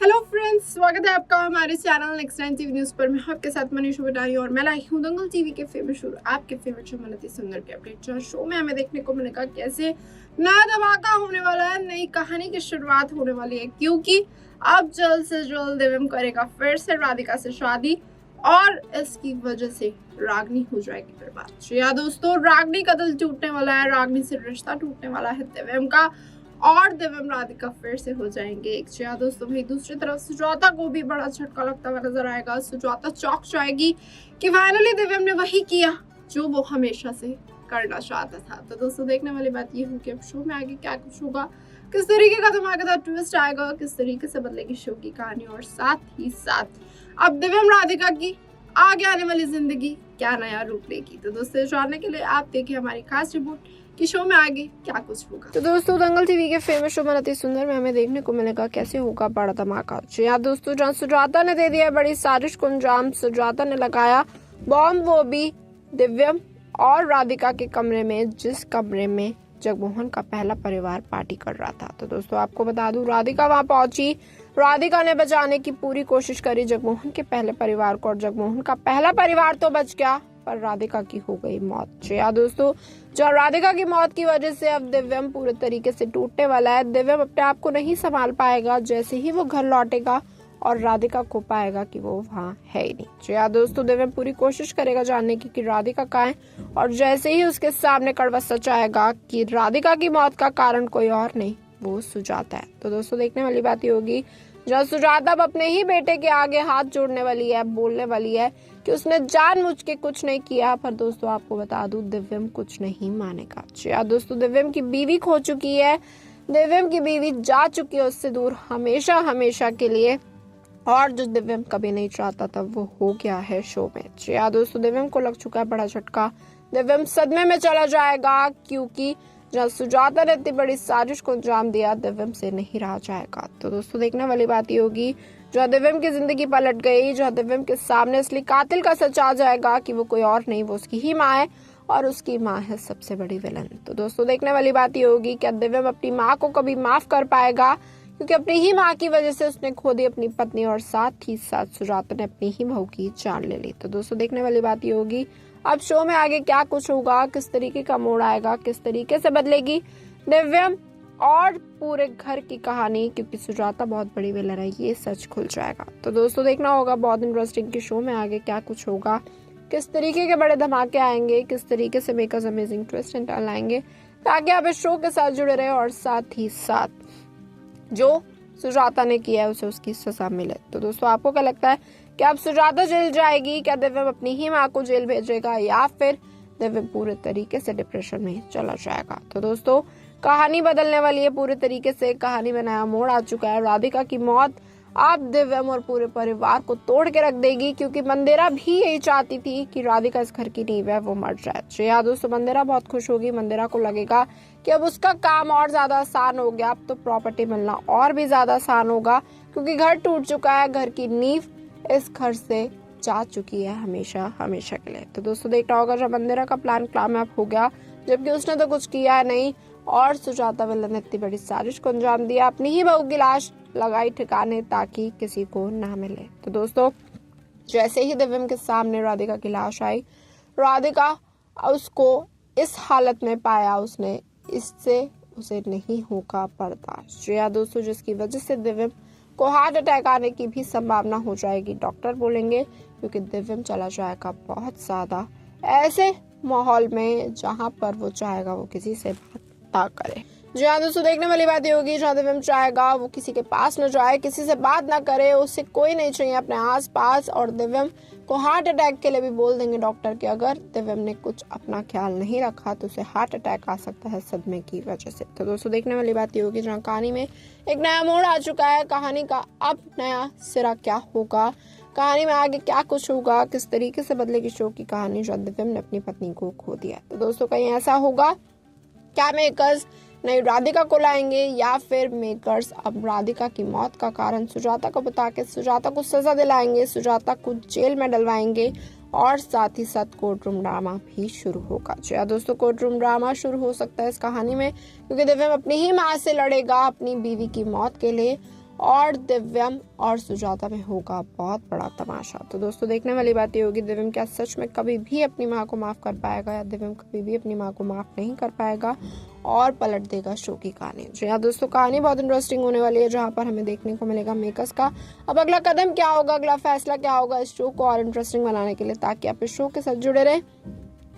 Hello friends, स्वागत है आपका हमारे channel next time TV news पर। मैं आपके साथ मनीष बटारी और मैं लाई हूँ दंगल टीवी के फेवरेट शो, आपके फेवरेट शो मनती सुंदर के अपडेट। जहाँ शो में हमें देखने को मिलेगा कैसे नया धमाका होने वाला है, नई कहानी की शुरुआत होने वाली है, क्योंकि अब जल्द से जल्द देवम करेगा फिर से राधिका से शादी और इसकी वजह से रागनी हो जाएगी बर्बाद। जी हाँ दोस्तों, रागनी का दिल टूटने वाला है, रागनी से रिश्ता टूटने वाला है देवम का और देवम राधिका फिर से हो जाएंगे एक। जी हाँ दोस्तों, वही दूसरी तरफ सुजाता को भी बड़ा झटका लगता हुआ नजर आएगा। सुजाता चौंक जाएगी कि फाइनली देवम ने वही किया जो वो हमेशा से करना चाहता था। तो दोस्तों, देखने वाली बात ये होगी अब शो में आगे क्या कुछ होगा, किस तरीके का धमाकेदार ट्विस्ट आएगा, किस तरीके से बदलेगी शो की कहानी और साथ ही साथ अब देवम राधिका की आगे आने वाली जिंदगी क्या नया रूप लेगी। तो दोस्तों, जानने के लिए आप देखिए हमारी खास रिपोर्ट कि शो में आगे क्या कुछ होगा। तो दोस्तों, दंगल टीवी के फेमस शो मनती सुंदर में हमें देखने को मिलेगा कैसे होगा बड़ा धमाका। जी हाँ दोस्तों, जहाँ सुजाता ने दे दिया बड़ी साजिश को अंजाम, सुजाता ने लगाया बॉम्ब, वो भी दिव्यम और राधिका के कमरे में, जिस कमरे में जगमोहन का पहला परिवार पार्टी कर रहा था। तो दोस्तों, आपको बता दूं, राधिका वहां पहुंची, राधिका ने बचाने की पूरी कोशिश करी जगमोहन के पहले परिवार को, और जगमोहन का पहला परिवार तो बच गया पर राधिका की हो गई मौत। जी हाँ दोस्तों, जो राधिका की मौत की वजह से अब दिव्यम पूरे तरीके से टूटने वाला है। दिव्यम अपने आप को नहीं संभाल पाएगा जैसे ही वो घर लौटेगा और राधिका को पाएगा कि वो वहाँ है ही नहीं। जी हाँ दोस्तों, दिव्यम पूरी कोशिश करेगा जानने की कि राधिका कहाँ है, और जैसे ही उसके सामने कड़वा सच आएगा कि राधिका की मौत का कारण कोई और नहीं, वो सुजाता है। तो दोस्तों, देखने वाली बात ये होगी जहाँ सुजाता अब अपने ही बेटे के आगे हाथ जोड़ने वाली है, बोलने वाली है कि उसने जानबूझ के कुछ नहीं किया। पर दोस्तों, आपको बता दूं, दिव्यम कुछ नहीं मानेगा। जी हाँ दोस्तों, दिव्यम की बीवी खो चुकी है, दिव्यम की बीवी जा चुकी है उससे दूर हमेशा हमेशा के लिए, और जो दिव्यम कभी नहीं चाहता था वो हो गया है शो में। जी हाँ दोस्तों, दिव्यम को लग चुका है बड़ा झटका, दिव्यम सदमे में चला जाएगा, क्योंकि जहाँ सुजाता ने इतनी बड़ी साजिश को अंजाम दिया, दिव्यम से नहीं रहा जाएगा। तो दोस्तों, देखने वाली बात ये होगी जहाँ दिव्यम की जिंदगी पलट गई, जहाँ दिव्यम के सामने असली कातिल का सच आ जाएगा कि वो कोई और नहीं, वो उसकी ही माँ है, और उसकी माँ है सबसे बड़ी विलन। तो दोस्तों, देखने वाली बात ये होगी क्या दिव्यम अपनी माँ को कभी माफ कर पाएगा, क्योंकि अपनी ही माँ की वजह से उसने खो दी अपनी पत्नी, और साथ ही साथ सुजाता ने अपनी ही बहू की जान ले ली। तो दोस्तों, देखने वाली बात ये होगी अब शो में आगे क्या कुछ होगा, किस तरीके का मोड़ आएगा, किस तरीके से बदलेगी दिव्यम और पूरे घर की कहानी, क्योंकि सुजाता बहुत बड़ी विलन है, ये सच खुल जाएगा। तो दोस्तों, देखना होगा बहुत इंटरेस्टिंग कि शो में आगे क्या कुछ होगा, किस तरीके के बड़े धमाके आएंगे, किस तरीके से makers amazing twist and turn लाएंगे, ताकि आप इस शो के साथ जुड़े रहे और साथ ही साथ जो सुजाता ने किया है उसे उसकी सजा मिले। तो दोस्तों, आपको क्या लगता है कि अब सुजाता जेल जाएगी, क्या दिव्यम अपनी ही माँ को जेल भेजेगा, या फिर दिव्यम पूरे तरीके से डिप्रेशन में चला जाएगा। तो दोस्तों, कहानी बदलने वाली है पूरे तरीके से, कहानी में नया मोड़ आ चुका है। राधिका की मौत अब दिव्यम और पूरे परिवार को तोड़ के रख देगी, क्योंकि मंदिरा भी यही चाहती थी कि राधिका इस घर की नींव है वो मर जाए। जी हाँ दोस्तों, मंदिरा बहुत खुश होगी, मंदिरा को लगेगा कि अब उसका काम और ज्यादा आसान हो गया, अब तो प्रॉपर्टी मिलना और भी ज्यादा आसान होगा, क्योंकि घर टूट चुका है, घर की नींव इस घर से जा चुकी है हमेशा हमेशा के लिए। तो दोस्तों, देखना होगा जब मंदिरा का प्लान कामयाब हो गया, जबकि उसने तो कुछ किया नहीं, और सुजाता विलन ने इतनी बड़ी साजिश को अंजाम दिया, अपनी ही बहू की लाश लगाई ठिकाने ताकि किसी को ना मिले। तो दोस्तों, जैसे ही दिव्यम के सामने राधिका की लाश आई, राधिका उसको इस हालत में पाया, उसने इससे उसे नहीं होगा बर्दाश्त। जी हाँ दोस्तों, जिसकी वजह से दिव्यम को हार्ट अटैक आने की भी संभावना हो जाएगी, डॉक्टर बोलेंगे, क्योंकि दिव्यम चला जाएगा बहुत ज्यादा ऐसे माहौल में जहां पर वो चाहेगा वो किसी से बात ना करे। जी हाँ दोस्तों, देखने वाली बात ये होगी जहाँ दिव्यम चाहेगा वो किसी के पास न जाए, किसी से बात ना करे, उसे कोई नहीं चाहिए अपने आस पास, और दिव्यम को हार्ट अटैक के लिए भी बोल देंगे डॉक्टर कि अगर दिव्यम ने कुछ अपना ख्याल नहीं रखा तो उसे हार्ट अटैक आ सकता है सदमे की वजह से। तो दोस्तों, देखने वाली बात ये होगी जहाँ कहानी में एक नया मोड़ आ चुका है, कहानी का अब नया सिरा क्या होगा, कहानी में आगे क्या कुछ होगा, किस तरीके से बदलेगी शो की कहानी जहाँ दिव्यम ने अपनी पत्नी को खो दिया। तो दोस्तों, कहीं ऐसा होगा क्या मेकर्स नई राधिका को लाएंगे, या फिर मेकर्स अब राधिका की मौत का कारण सुजाता को बता के सुजाता को सजा दिलाएंगे, सुजाता को जेल में डलवाएंगे, और साथ ही साथ कोर्ट रूम ड्रामा भी शुरू होगा। जी हाँ दोस्तों, कोर्ट रूम ड्रामा शुरू हो सकता है इस कहानी में, क्योंकि दिव्यम अपनी ही माँ से लड़ेगा अपनी बीवी की मौत के लिए, और दिव्यम और सुजाता में होगा बहुत बड़ा तमाशा। तो दोस्तों देखने वाली बात ये होगी, दिव्यम क्या सच में कभी भी अपनी माँ को माफ कर पाएगा या दिव्यम कभी भी अपनी माँ को माफ नहीं कर पाएगा और पलट देगा शो की कहानी। जी हाँ दोस्तों, कहानी बहुत इंटरेस्टिंग होने वाली है, जहाँ पर हमें देखने को मिलेगा मेकर्स का अब अगला कदम क्या होगा, अगला फैसला क्या होगा इस शो को और इंटरेस्टिंग बनाने के लिए, ताकि आप इस शो के साथ जुड़े रहे,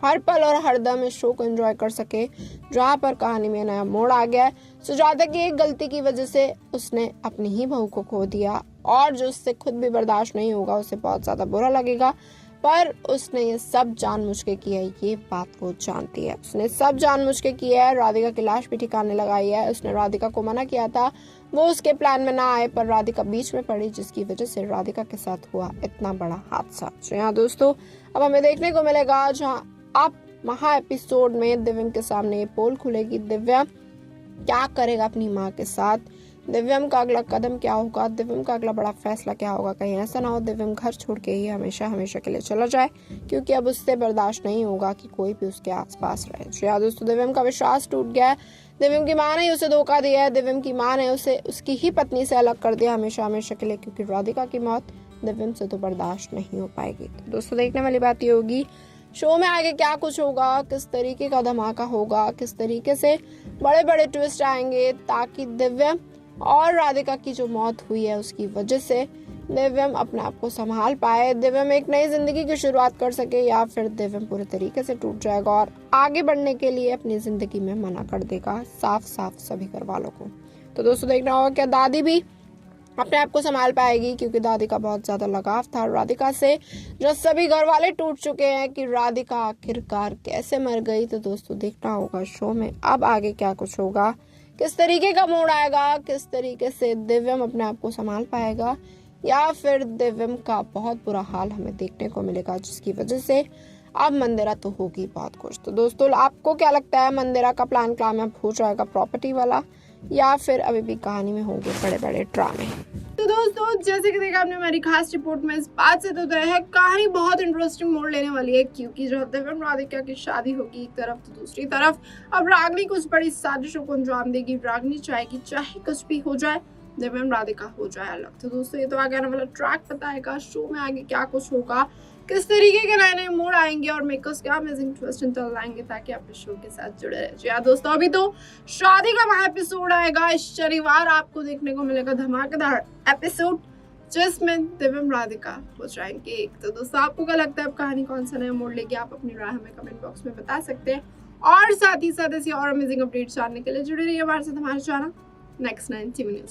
हर पल और हर दम इस शो को एंजॉय कर सके, जहाँ पर कहानी में नया मोड़ आ गया है। सुजाता की एक गलती की वजह से उसने अपनी ही बहू को खो दिया और जो उससे खुद भी बर्दाश्त नहीं होगा, उसे बहुत ज्यादा बुरा लगेगा, पर उसने ये सब जानबूझ के किया है, ये बात वो जानती है। उसने सब जानबूझ के किया है, राधिका की लाश भी ठिकाने लगाई है। उसने राधिका को मना किया था वो उसके प्लान में ना आए, पर राधिका बीच में पड़ी, जिसकी वजह से राधिका के साथ हुआ इतना बड़ा हादसा। तो यहाँ दोस्तों अब हमें देखने को मिलेगा, जहाँ अब महा एपिसोड में दिव्यम के सामने ये पोल खुलेगी, दिव्यम क्या करेगा अपनी माँ के साथ, दिव्यम का अगला कदम क्या होगा, दिव्यम का अगला बड़ा फैसला क्या होगा। कहीं ऐसा ना हो दिव्यम घर छोड़ के ही हमेशा हमेशा के लिए चला जाए, क्योंकि अब उससे बर्दाश्त नहीं होगा कि कोई भी उसके आसपास रहे। तो यार दोस्तों दिव्यम का विश्वास टूट गया है, दिव्यम की माँ ने उसे धोखा दिया है, दिव्यम की माँ ने उसे उसकी ही पत्नी से अलग कर दिया हमेशा हमेशा के लिए, क्योंकि राधिका की मौत दिव्यम से तो बर्दाश्त नहीं हो पाएगी। तो दोस्तों देखने वाली बात ये होगी शो में आगे क्या कुछ होगा, किस तरीके का धमाका होगा, किस तरीके से बड़े बड़े ट्विस्ट आएंगे, ताकि दिव्यम और राधिका की जो मौत हुई है उसकी वजह से दिव्यम अपने आप को संभाल पाए, दिव्यम एक नई जिंदगी की शुरुआत कर सके, या फिर दिव्यम पूरे तरीके से टूट जाएगा और आगे बढ़ने के लिए अपनी जिंदगी में मना कर देगा साफ साफ सभी घर वालों को। तो दोस्तों देखना होगा क्या दादी भी अपने आप को संभाल पाएगी, क्योंकि दादी का बहुत ज्यादा लगाव था राधिका से, जो सभी घर वाले टूट चुके हैं कि राधिका आखिरकार कैसे मर गई। तो दोस्तों देखना होगा शो में अब आगे क्या कुछ होगा, किस तरीके का मोड़ आएगा, किस तरीके से दिव्यम अपने आप को संभाल पाएगा, या फिर दिव्यम का बहुत बुरा हाल हमें देखने को मिलेगा, जिसकी वजह से अब मंदिरा तो होगी बहुत खुश। तो दोस्तों आपको क्या लगता है, मंदिरा का प्लान कामयाब हो जाएगा प्रॉपर्टी वाला, या फिर अभी भी कहानी में होंगे बड़े बड़े ड्रामे। तो दोस्तों जैसे कि देखा आपने हमारी खास रिपोर्ट में, इस बात से तो तय है कहानी बहुत इंटरेस्टिंग मोड़ लेने वाली है, क्योंकि जो दिव्यम राधिका की शादी होगी एक तरफ, तो दूसरी तरफ अब रागनी कुछ बड़ी साजिशों को अंजाम देगी। रागनी चाहेगी चाहे कुछ भी हो जाए, दिव्यम राधिका हो जाए अलग। तो दोस्तों ये तो आगे आने वाला ट्रैक बताएगा शो में आगे क्या कुछ होगा, किस तरीके के नए नए मोड़ आएंगे और मेकर्स क्या अमेजिंग ट्विस्ट निकाल लाएंगे, ताकि आप इस शो के साथ जुड़े रहे। यार दोस्तों अभी तो शादी का वह एपिसोड आएगा इस शनिवार, आपको देखने को मिलेगा धमाकेदार एपिसोड, जिसमें दिव्यम राधिका हो जाएंगे एक। तो दोस्तों आपको क्या लगता है अब कहानी कौन सा नया मोड़ लेगी, आप अपनी राय हमें कमेंट बॉक्स में बता सकते हैं, और साथ ही साथ ऐसी और अमेजिंग अपडेट्स जानने के लिए जुड़े रहिए हमारे साथ, हमारे चैनल नेक्स्ट 9 टीवी न्यूज।